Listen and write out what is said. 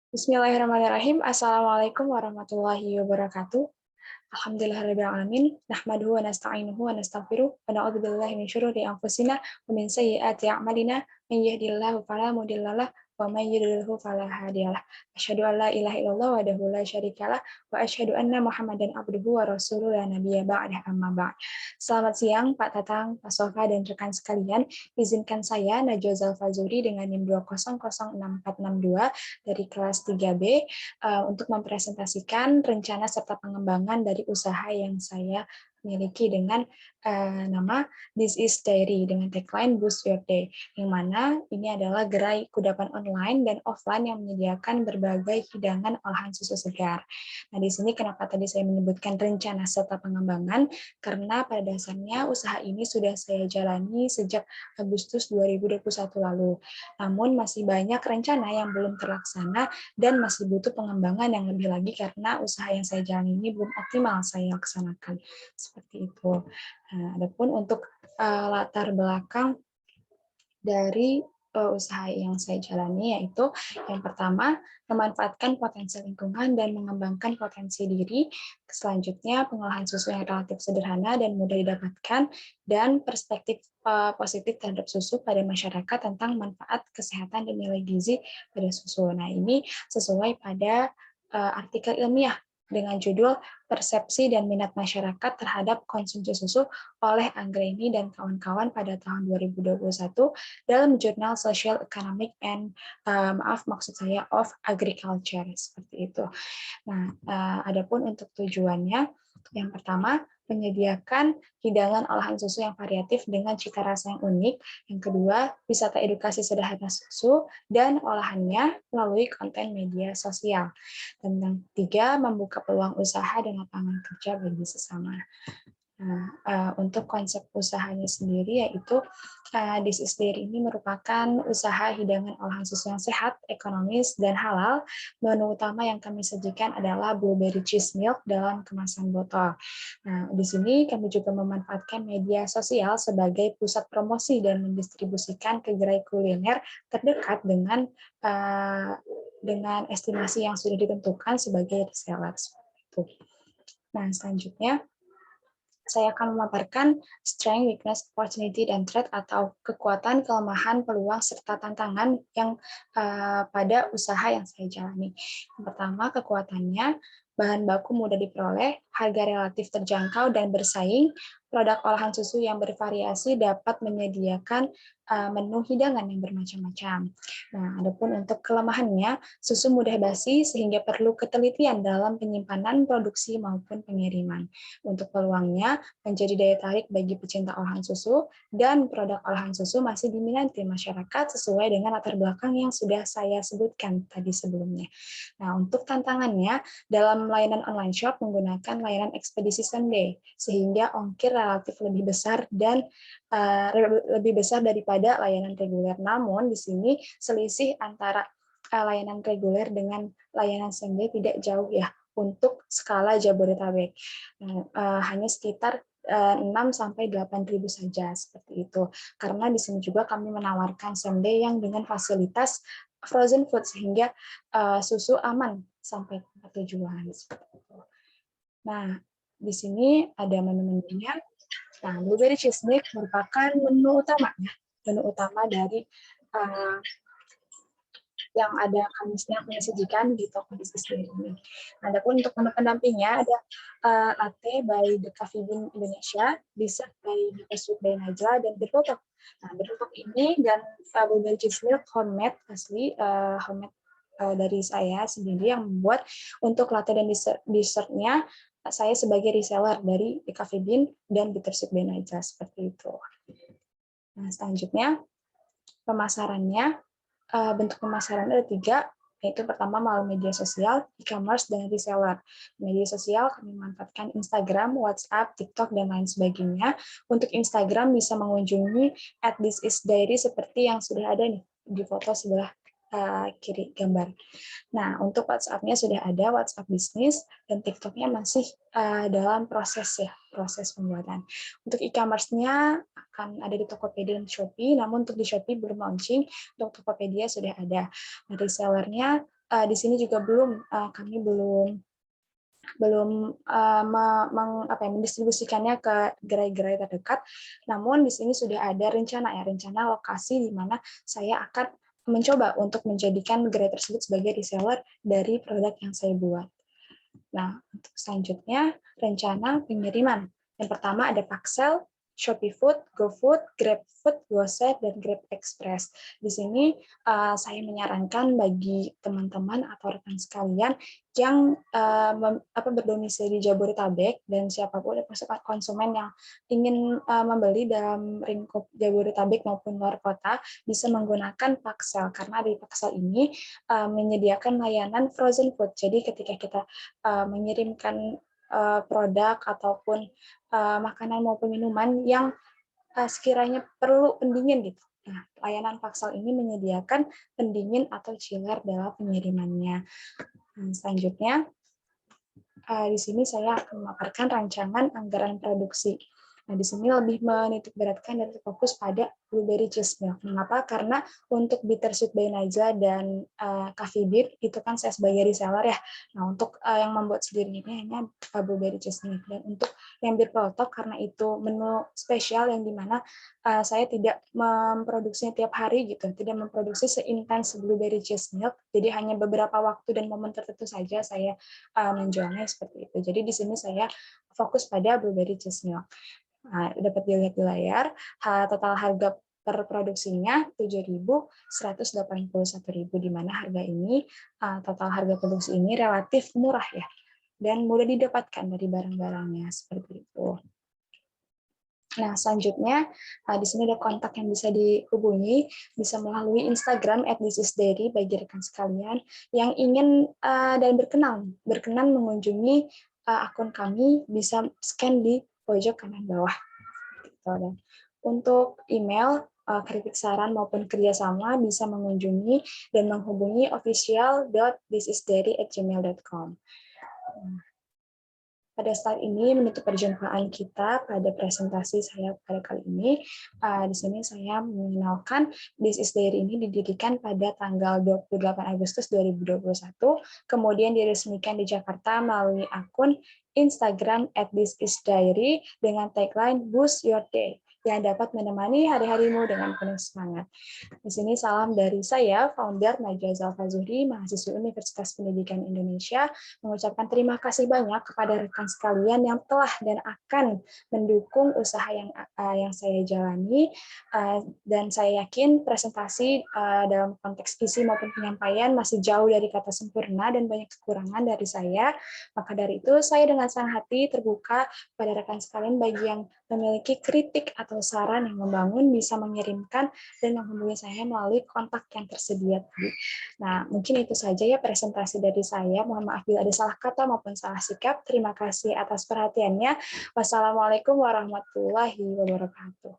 Bismillahirrahmanirrahim. Assalamualaikum warahmatullahi wabarakatuh. Alhamdulillahirabbil alamin. Nahmaduhu wa nasta'inuhu wa nastaghfiruh wa na'udzubillahi min syururi anfusina wa min sayyiati a'malina. Man yahdihillahu fala mudhillalah wa man yudlilhu fala hadiyalah. Asyhadu an la ilaha illallah wahdahu la syarikalah wa asyhadu anna Muhammadan abduhu wa rasuluhu la nabiyya ba'da amma ba'd. Selamat siang Pak Tatang, Pak Sofa dan rekan sekalian. Izinkan saya Najwa Zalfazuri dengan NIM 2006462 dari kelas 3B untuk mempresentasikan rencana serta pengembangan dari usaha yang saya miliki dengan nama This is Dairy dengan tagline Boost Your Day, yang mana ini adalah gerai kudapan online dan offline yang menyediakan berbagai hidangan olahan susu segar. Nah, di sini kenapa tadi saya menyebutkan rencana serta pengembangan, karena pada dasarnya usaha ini sudah saya jalani sejak Agustus 2021 lalu. Namun masih banyak rencana yang belum terlaksana dan masih butuh pengembangan yang lebih lagi karena usaha yang saya jalani ini belum optimal saya laksanakan. Seperti itu. Nah, adapun untuk latar belakang dari usaha yang saya jalani yaitu yang pertama memanfaatkan potensi lingkungan dan mengembangkan potensi diri, selanjutnya pengolahan susu yang relatif sederhana dan mudah didapatkan, dan perspektif positif terhadap susu pada masyarakat tentang manfaat kesehatan dan nilai gizi pada susu. Nah, ini sesuai pada artikel ilmiah dengan judul Persepsi dan Minat Masyarakat Terhadap Konsumsi Susu oleh Anggreni dan kawan-kawan pada tahun 2021 dalam jurnal Social Economic and maksud saya of Agriculture, seperti itu. Nah, adapun untuk tujuannya, yang pertama menyediakan hidangan olahan susu yang variatif dengan cita rasa yang unik. Yang kedua, wisata edukasi sederhana susu dan olahannya melalui konten media sosial. Dan yang ketiga, membuka peluang usaha dan lapangan kerja bagi sesama. Nah, untuk konsep usahanya sendiri yaitu This is Dairy ini merupakan usaha hidangan olahan susu yang sehat, ekonomis, dan halal. Menu utama yang kami sajikan adalah blueberry cheese milk dalam kemasan botol. Nah, di sini kami juga memanfaatkan media sosial sebagai pusat promosi dan mendistribusikan ke gerai kuliner terdekat dengan estimasi yang sudah ditentukan sebagai reseller. Nah, selanjutnya saya akan memaparkan strength, weakness, opportunity, dan threat atau kekuatan, kelemahan, peluang, serta tantangan yang pada usaha yang saya jalani. Yang pertama, kekuatannya, bahan baku mudah diperoleh, harga relatif terjangkau dan bersaing, produk olahan susu yang bervariasi dapat menyediakan menu hidangan yang bermacam-macam. Nah, adapun untuk kelemahannya, susu mudah basi sehingga perlu ketelitian dalam penyimpanan, produksi, maupun pengiriman. Untuk peluangnya, menjadi daya tarik bagi pecinta olahan susu, dan produk olahan susu masih diminati masyarakat sesuai dengan latar belakang yang sudah saya sebutkan tadi sebelumnya. Nah, untuk tantangannya, dalam layanan online shop menggunakan layanan ekspedisi same day, sehingga ongkir relatif lebih besar dan lebih besar daripada layanan reguler. Namun, di sini selisih antara layanan reguler dengan layanan same day tidak jauh ya untuk skala Jabodetabek. Hanya sekitar 6 sampai 8.000 saja seperti itu. Karena di sini juga kami menawarkan same day yang dengan fasilitas frozen food sehingga susu aman sampai ke tujuan. Nah, di sini ada menu-menunya. Nah, blueberry cheesecake merupakan menu utama dari yang ada kami sajikan di toko bisnis ini. Nah, adapun untuk menu pendampingnya ada latte by The Coffee Bean Indonesia, dessert by The Pursuit by Najla, dan beer Talk. Nah, beer Talk ini dan blueberry cheese milk homemade asli, homemade dari saya sendiri yang membuat. Untuk latte dan dessertnya saya sebagai reseller dari The Coffee Bean dan The Pursuit by Najla, seperti itu. Nah, selanjutnya pemasarannya. Bentuk pemasaran ada 3, yaitu pertama melalui media sosial, e-commerce, dan reseller. Media sosial kami manfaatkan Instagram, WhatsApp, TikTok, dan lain sebagainya. Untuk Instagram bisa mengunjungi @thisisdiary seperti yang sudah ada nih di foto sebelah kiri gambar. Nah, untuk WhatsApp-nya sudah ada, WhatsApp bisnis, dan TikTok-nya masih dalam proses pembuatan. Untuk e-commerce-nya akan ada di Tokopedia dan Shopee, namun untuk di Shopee belum launching, untuk Tokopedia sudah ada. Nah, reseller-nya di sini juga kami belum mendistribusikannya ke gerai-gerai terdekat. Namun di sini sudah ada rencana lokasi di mana saya akan mencoba untuk menjadikan gerai tersebut sebagai reseller dari produk yang saya buat. Nah, untuk selanjutnya rencana pengiriman. Yang pertama ada Paxel, Shopee Food, GoFood, GrabFood, GoSend, dan Grab Express. Di sini saya menyarankan bagi teman-teman atau rekan sekalian yang berdomisili di Jabodetabek dan siapapun konsumen yang ingin membeli dalam lingkup Jabodetabek maupun luar kota bisa menggunakan Paxel karena di Paxel ini menyediakan layanan frozen food. Jadi ketika kita mengirimkan produk ataupun makanan maupun minuman yang sekiranya perlu pendingin gitu. Nah, layanan Paxel ini menyediakan pendingin atau chiller dalam pengirimannya. Nah, selanjutnya, di sini saya akan memaparkan rancangan anggaran produksi. Nah, di sini lebih menitik beratkan dan fokus pada blueberry cheese milk. Mengapa? Karena untuk Bittersweet by Naza dan Coffee Beer itu kan saya sebagai reseller ya. Nah, untuk yang membuat sendiri ini hanya blueberry cheese milk. Dan untuk yang Beer Peletok karena itu menu spesial yang dimana saya tidak memproduksinya tiap hari gitu, tidak memproduksi seintens blueberry cheese milk. Jadi hanya beberapa waktu dan momen tertentu saja saya menjualnya seperti itu. Jadi di sini saya fokus pada blueberry cheese milk. Nah, dapat dilihat di layar, total harga per produksinya 7.181.000, di mana harga ini, total harga produksi ini relatif murah ya, dan mudah didapatkan dari barang-barangnya, seperti itu. Nah, selanjutnya, di sini ada kontak yang bisa dihubungi, bisa melalui Instagram @thisisdairy bagi rekan sekalian yang ingin dan berkenan mengunjungi akun kami, bisa scan di pojok kanan bawah. Dan untuk email, kritik saran maupun kerjasama bisa mengunjungi dan menghubungi official.thisisdairy@gmail.com. Pada saat ini menutup perjumpaan kita pada presentasi saya pada kali ini. Di sini saya mengenalkan This is Dairy ini didirikan pada tanggal 28 Agustus 2021, kemudian diresmikan di Jakarta melalui akun Instagram @thisisdairy dengan tagline Boost Your Day yang dapat menemani hari-harimu dengan penuh semangat. Di sini salam dari saya, founder Najwa Zalfa Zuhri, mahasiswi Universitas Pendidikan Indonesia, mengucapkan terima kasih banyak kepada rekan sekalian yang telah dan akan mendukung usaha yang saya jalani, dan saya yakin presentasi dalam konteks isi maupun penyampaian masih jauh dari kata sempurna dan banyak kekurangan dari saya. Maka dari itu, saya dengan senang hati terbuka pada rekan sekalian bagi yang memiliki kritik atau saran yang membangun bisa mengirimkan dan menghubungi saya melalui kontak yang tersedia tadi. Nah, mungkin itu saja ya presentasi dari saya. Mohon maaf bila ada salah kata maupun salah sikap. Terima kasih atas perhatiannya. Wassalamualaikum warahmatullahi wabarakatuh.